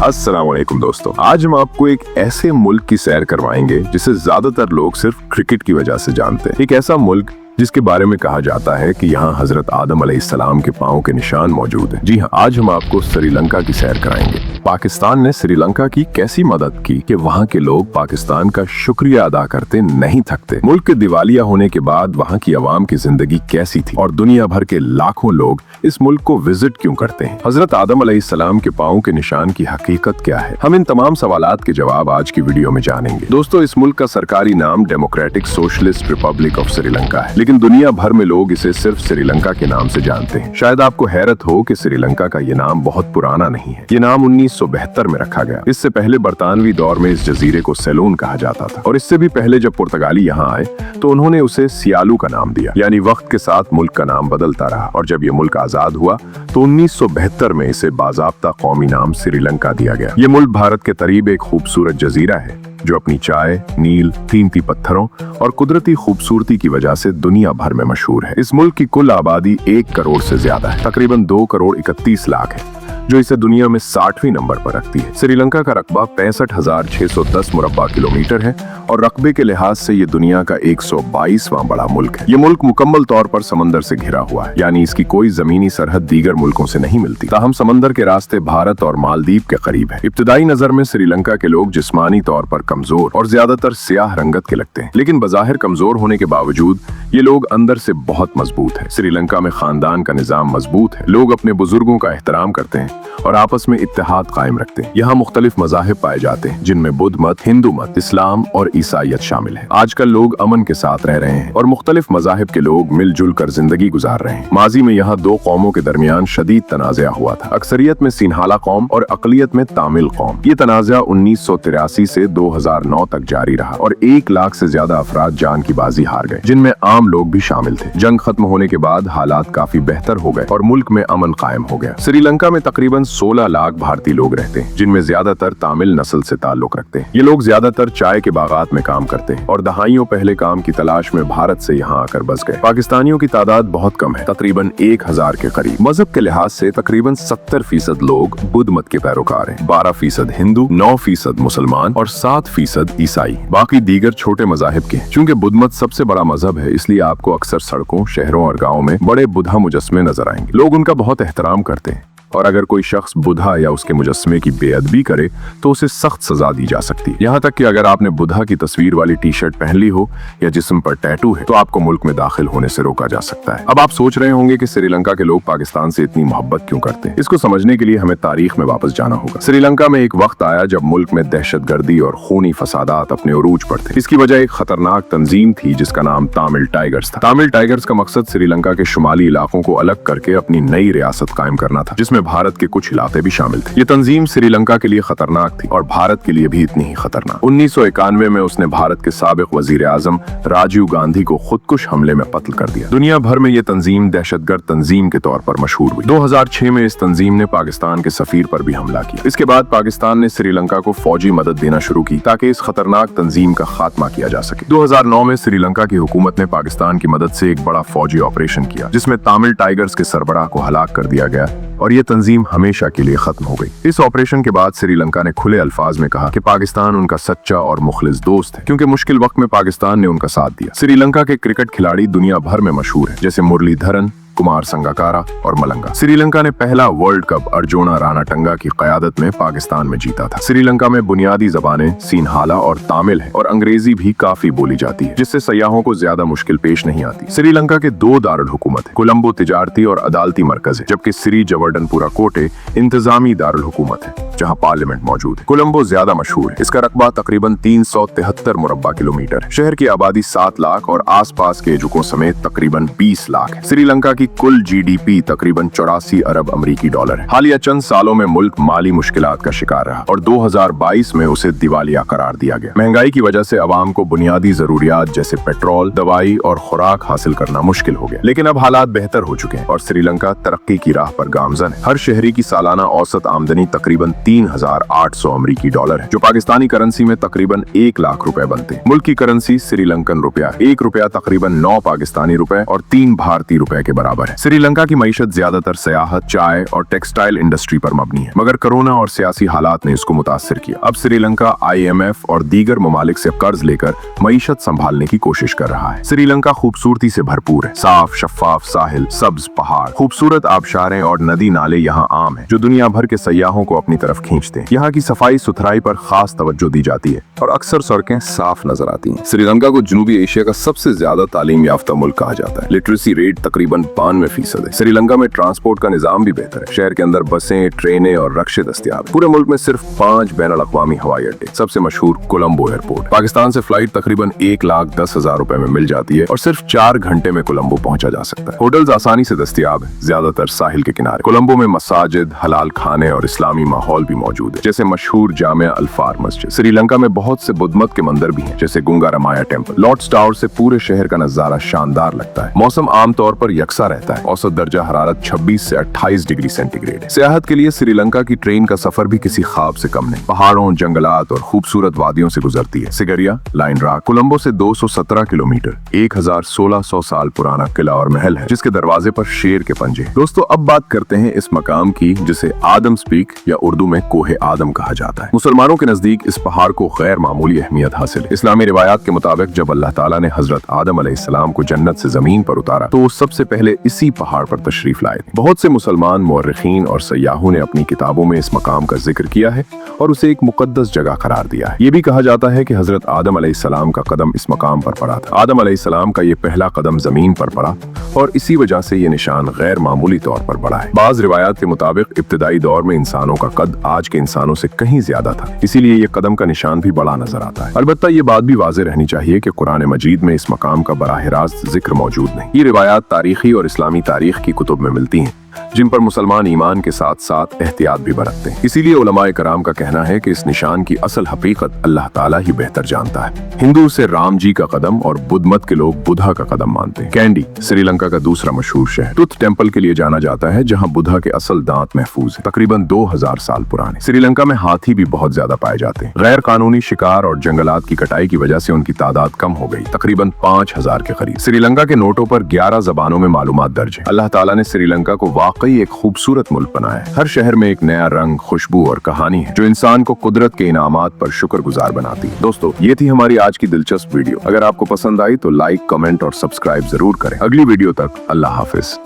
अस्सलाम वालेकुम दोस्तों, आज हम आपको एक ऐसे मुल्क की सैर करवाएंगे जिसे ज्यादातर लोग सिर्फ क्रिकेट की वजह से जानते हैं। एक ऐसा मुल्क जिसके बारे में कहा जाता है कि यहाँ हजरत आदम अलैहिस्सलाम के पांव के निशान मौजूद हैं। जी हाँ, आज हम आपको श्रीलंका की सैर कराएंगे। पाकिस्तान ने श्रीलंका की कैसी मदद की कि वहाँ के लोग पाकिस्तान का शुक्रिया अदा करते नहीं थकते। मुल्क के दिवालिया होने के बाद वहाँ की आवाम की जिंदगी कैसी थी और दुनिया भर के लाखों लोग इस मुल्क को विजिट क्यों करते हैं। हजरत आदम अलैहिस्सलाम के पांव के निशान की हकीकत क्या है, हम इन तमाम सवालात के जवाब आज की वीडियो में जानेंगे। दोस्तों, इस मुल्क का सरकारी नाम democratic socialist Republic of Sri Lanka है, लेकिन दुनिया भर में लोग इसे सिर्फ श्रीलंका के नाम से जानते हैं। शायद आपको हैरत हो कि श्रीलंका का ये नाम बहुत पुराना नहीं है। ये नाम 1972 में रखा गया। इससे पहले बरतानवी दौर में इस जजीरे को सेलोन कहा जाता था और इससे भी पहले जब पुर्तगाली यहाँ आए तो उन्होंने उसे सियालू का नाम दिया। यानी वक्त के साथ मुल्क का नाम बदलता रहा और जब ये मुल्क आजाद हुआ तो 1972 में इसे बाज़ाब्ता कौमी नाम श्रीलंका दिया गया। ये मुल्क भारत के करीब एक खूबसूरत जजीरा है जो अपनी चाय, नील, कीमती पत्थरों और कुदरती खूबसूरती की वजह से दुनिया भर में मशहूर है। इस मुल्क की कुल आबादी 1 करोड़ से ज्यादा है, तकरीबन 2 करोड़ 31 लाख है, जो इसे दुनिया में 60वीं नंबर पर रखती है। श्रीलंका का रकबा 65,610 मुरब्बा किलोमीटर है और रकबे के लिहाज से ये दुनिया का 122वां बड़ा मुल्क है। ये मुल्क मुकम्मल तौर पर समंदर से घिरा हुआ है, यानी इसकी कोई जमीनी सरहद दीगर मुल्कों से नहीं मिलती। ताहम समंदर के रास्ते भारत और मालदीव के करीब है। इब्तदाई नजर में श्रीलंका के लोग जिस्मानी तौर पर कमजोर और ज्यादातर स्याह रंगत के लगते हैं, लेकिन बज़ाहिर कमजोर होने के बावजूद ये लोग अंदर से बहुत मजबूत है। श्रीलंका में खानदान का निजाम मजबूत है, लोग अपने बुजुर्गों का एहतराम करते हैं और आपस में इत्तेहाद कायम रखते हैं। यहाँ मुख्तलिफ मज़ाहिब पाए जाते हैं, जिनमें बुद्ध मत, हिंदू मत, इस्लाम और ईसाईयत शामिल है। आजकल लोग अमन के साथ रह रहे हैं और मुख्तलिफ मज़ाहिब के लोग मिलजुल कर जिंदगी गुजार रहे हैं। माजी में यहाँ 2 कौमों के दरमियान शदीद तनाज़ा हुआ था, अक्सरियत में सिन्हाला कौम और अकलियत में तामिल कौम। ये तनाज़ा 1983 से 2009 तक जारी रहा और 1 लाख से ज्यादा अफराद जान की बाजी हार गए, जिनमें आम लोग भी शामिल थे। जंग खत्म होने के बाद हालात काफी बेहतर हो गए और मुल्क में अमन कायम हो गया। श्रीलंका में तकरीबन 16 लाख भारतीय लोग रहते हैं, जिनमें ज्यादातर तामिल नस्ल से ताल्लुक रखते हैं। ये लोग ज्यादातर चाय के बागात में काम करते हैं और दहाइयों पहले काम की तलाश में भारत से यहाँ आकर बस गए। पाकिस्तानियों की तादाद बहुत कम है, तकरीबन 1000 के करीब। मजहब के लिहाज से तकरीबन 70% लोग बुद्ध मत के पैरोकार हैं, 12% हिंदू, 9% मुसलमान और 7% ईसाई। बाकी दीगर छोटे मजाहिब के। चूंकि बुद्ध मत सबसे बड़ा मजहब है, इसलिए आपको अक्सर सड़कों, शहरों और गाँव में बड़े बुद्धा मुजस्मे नजर आएंगे। लोग उनका बहुत एहतराम करते हैं और अगर कोई शख्स बुद्धा या उसके मुजस्मे की बेअदबी करे तो उसे सख्त सजा दी जा सकती है। यहाँ तक कि अगर आपने बुद्धा की तस्वीर वाली टी-शर्ट पहन ली हो या जिस्म पर टैटू है तो आपको मुल्क में दाखिल होने से रोका जा सकता है। अब आप सोच रहे होंगे कि श्रीलंका के लोग पाकिस्तान से इतनी मोहब्बत क्यों करते हैं। इसको समझने के लिए हमें तारीख में वापस जाना होगा। श्रीलंका में एक वक्त आया जब मुल्क में दहशतगर्दी और खूनी फसादात अपने उरूज पर थे। इसकी वजह एक खतरनाक तंजीम थी जिसका नाम तामिल टाइगर्स था। तामिल टाइगर्स का मकसद श्रीलंका के शुमाली इलाकों को अलग करके अपनी नई रियासत कायम करना था, जिसमें भारत के कुछ इलाके भी शामिल थे। ये तंजीम श्रीलंका के लिए खतरनाक थी और भारत के लिए भी इतनी ही खतरनाक। 1991 में उसने भारत के साबिक वजीर आजम राजीव गांधी को खुदकुश हमले में कत्ल कर दिया। दुनिया भर में ये तंजीम दहशतगर्द तंजीम के तौर पर मशहूर हुई। 2006 में इस तंजीम ने पाकिस्तान के सफीर पर भी हमला किया। इसके बाद पाकिस्तान ने श्रीलंका को फौजी मदद देना शुरू की ताकि इस खतरनाक तंजीम का खात्मा किया जा सके। 2009 में श्रीलंका की हुकूमत ने पाकिस्तान की मदद से एक बड़ा फौजी ऑपरेशन किया, जिसमें तामिल टाइगर्स के सरबराह को हलाक कर दिया गया और ये तंजीम हमेशा के लिए खत्म हो गई। इस ऑपरेशन के बाद श्रीलंका ने खुले अल्फाज में कहा कि पाकिस्तान उनका सच्चा और मुखलिस दोस्त है, क्योंकि मुश्किल वक्त में पाकिस्तान ने उनका साथ दिया। श्रीलंका के क्रिकेट खिलाड़ी दुनिया भर में मशहूर है, जैसे मुरलीधरन, कुमार संगकारा और मलंगा। श्रीलंका ने पहला वर्ल्ड कप अर्जुना रानाटंगा की क़यादत में पाकिस्तान में जीता था। श्रीलंका में बुनियादी ज़बानें सिन्हाला और तामिल है और अंग्रेजी भी काफी बोली जाती है, जिससे सयाहों को ज्यादा मुश्किल पेश नहीं आती। श्रीलंका के 2 दारुल हुकूमत है, कोलंबो तिजारती और अदालती मरकज है, जबकि श्री जवर्डनपुरा कोटे इंतजामी दारुल हुकूमत है जहाँ पार्लियामेंट मौजूद है। कोलंबो ज्यादा मशहूर है, इसका रकबा तकरीबन 373 मुरब्बा किलोमीटर है। शहर की आबादी 7 लाख और आसपास के एजुकों समेत तकरीबन 20 लाख है। श्रीलंका की कुल GDP तकरीबन 84 अरब अमरीकी डॉलर है। हालिया चंद सालों में मुल्क माली मुश्किलात का शिकार रहा और 2022 में उसे दिवालिया करार दिया गया। महंगाई की वजह से आवाम को बुनियादी जरूरियात जैसे पेट्रोल, दवाई और खुराक हासिल करना मुश्किल हो गया, लेकिन अब हालात बेहतर हो चुके हैं और श्रीलंका तरक्की की राह पर गामजन है। हर शहरी की सालाना औसत आमदनी तकरीबन 3,800 अमरीकी डॉलर है, जो पाकिस्तानी करेंसी में तकरीबन 1 लाख रुपए बनते हैं। मुल्क की करेंसी श्रीलंकन रुपया, 1 रुपया तकरीबन 9 पाकिस्तानी रुपए और 3 भारतीय रुपए के बराबर खबर है। श्रीलंका की मईशत ज्यादातर सियाहत, चाय और टेक्सटाइल इंडस्ट्री पर मबनी है, मगर कोरोना और सियासी हालात ने इसको मुतासिर किया। अब श्रीलंका IMF और दीगर ममालिक से कर्ज लेकर मईशत संभालने की कोशिश कर रहा है। श्रीलंका खूबसूरती से भरपूर है। साफ शफाफ साहिल, सब्ज पहाड़, खूबसूरत आबशारें और नदी नाले यहाँ आम है, जो दुनिया भर के सयाहों को अपनी तरफ खींचते हैं। यहाँ की सफाई सुथराई पर खास तवज्जो दी जाती है और अक्सर सड़कें साफ नजर आती हैं। श्रीलंका को जनूबी एशिया का सबसे ज्यादा तालीम याफ्ता मुल्क कहा जाता है। लिटरेसी रेट तकरीबन 92% है। श्रीलंका में ट्रांसपोर्ट का निजाम भी बेहतर है। शहर के अंदर बसें, ट्रेनें और रक्शे दस्तयाब हैं। पूरे मुल्क में सिर्फ 5 बैनुल-अक़वामी हवाई अड्डे, सबसे मशहूर कोलंबो एयरपोर्ट। पाकिस्तान से फ्लाइट तकरीबन 1,10,000 रुपए में मिल जाती है और सिर्फ 4 घंटे में कोलंबो पहुंचा जा सकता है। होटल्स आसानी से दस्तयाब है, ज्यादातर साहिल के किनारे। कोलंबो में मसाजिद, हलाल खाने और इस्लामी माहौल भी मौजूद है, जैसे मशहूर जामिया अल्फार मस्जिद। श्रीलंका में बहुत से बुद्ध मत के मंदिर भी हैं, जैसे गुंगा रामाया टेम्पल। लॉर्ड्स टावर से पूरे शहर का नजारा शानदार लगता है। मौसम आमतौर पर यकसा रहता है। औसत दर्जा हरारत 26 से 28 डिग्री सेंटीग्रेड है। सियाहत के लिए श्रीलंका की ट्रेन का सफर भी किसी ख्वाब से कम नहीं। पहाड़ों, जंगलात और खूबसूरत वादियों से गुजरती है। सिगरिया लाइन रॉक कोलंबो से 217 किलोमीटर 1100 साल पुराना किला और महल है, जिसके दरवाजे पर शेर के पंजे हैं। दोस्तों, अब बात करते हैं इस मकाम की, जिसे आदम्स पीक या उर्दू में कोहे आदम कहा जाता है। मुसलमानों के नजदीक इस पहाड़ को गैर मामूली अहमियत हासिल है। इस्लामी रिवायात के मुताबिक जब अल्लाह ताला ने हजरत आदम अलैहिस्सलाम को जन्नत से जमीन पर उतारा, तो वो सबसे पहले इसी पहाड़ पर तशरीफ लाए थे। बहुत से मुसलमान मुअर्रिखीन और सयाहों ने अपनी किताबों में इस मकाम का जिक्र किया है और उसे एक मुकद्दस जगह करार दिया है। ये भी कहा जाता है कि हजरत आदम अलैहिस्सलाम का कदम इस मकाम पर पड़ा था। आदम अलैहिस्सलाम का ये पहला कदम जमीन पर पड़ा और इसी वजह से ये निशान गैर मामूली तौर पर बड़ा है। बाज रिवायात के मुताबिक इब्तिदाई दौर में इंसानों का कद आज के इंसानों से कहीं ज्यादा था, इसीलिए ये कदम का निशान भी बड़ा नजर आता है। अलबत्ता ये बात भी वाज़ेह रहनी चाहिए कि कुरान मजीद में इस मकाम का बराह रास्त जिक्र मौजूद नहीं। ये रिवायात तारीखी और इस्लामी तारीख की कुतुब में मिलती हैं, जिन पर मुसलमान ईमान के साथ साथ एहतियात भी बरतते हैं। इसीलिए उलमाए कराम का कहना है कि इस निशान की असल हकीकत अल्लाह ताला ही बेहतर जानता है। हिंदू उसे राम जी का कदम और बुद्ध मत के लोग बुद्धा का कदम मानते हैं। कैंडी श्रीलंका का दूसरा मशहूर शहर टूथ टेम्पल के लिए जाना जाता है, जहाँ बुद्धा के असल दांत महफूज है, तकरीबन 2000 साल पुराने। श्रीलंका में हाथी भी बहुत ज्यादा पाए जाते हैं। गैर कानूनी शिकार और जंगलात की कटाई की वजह से उनकी तादाद कम हो गई, तकरीबन 5000 के करीब। श्रीलंका के नोटों पर 11 जबानों में मालूमात दर्ज है। अल्लाह ताला ने श्रीलंका को वाकई एक खूबसूरत मुल्क बनाया है। हर शहर में एक नया रंग, खुशबू और कहानी है, जो इंसान को कुदरत के इनामात पर शुक्रगुजार बनाती है। दोस्तों, ये थी हमारी आज की दिलचस्प वीडियो। अगर आपको पसंद आई तो लाइक, कमेंट और सब्सक्राइब जरूर करें। अगली वीडियो तक अल्लाह हाफिज।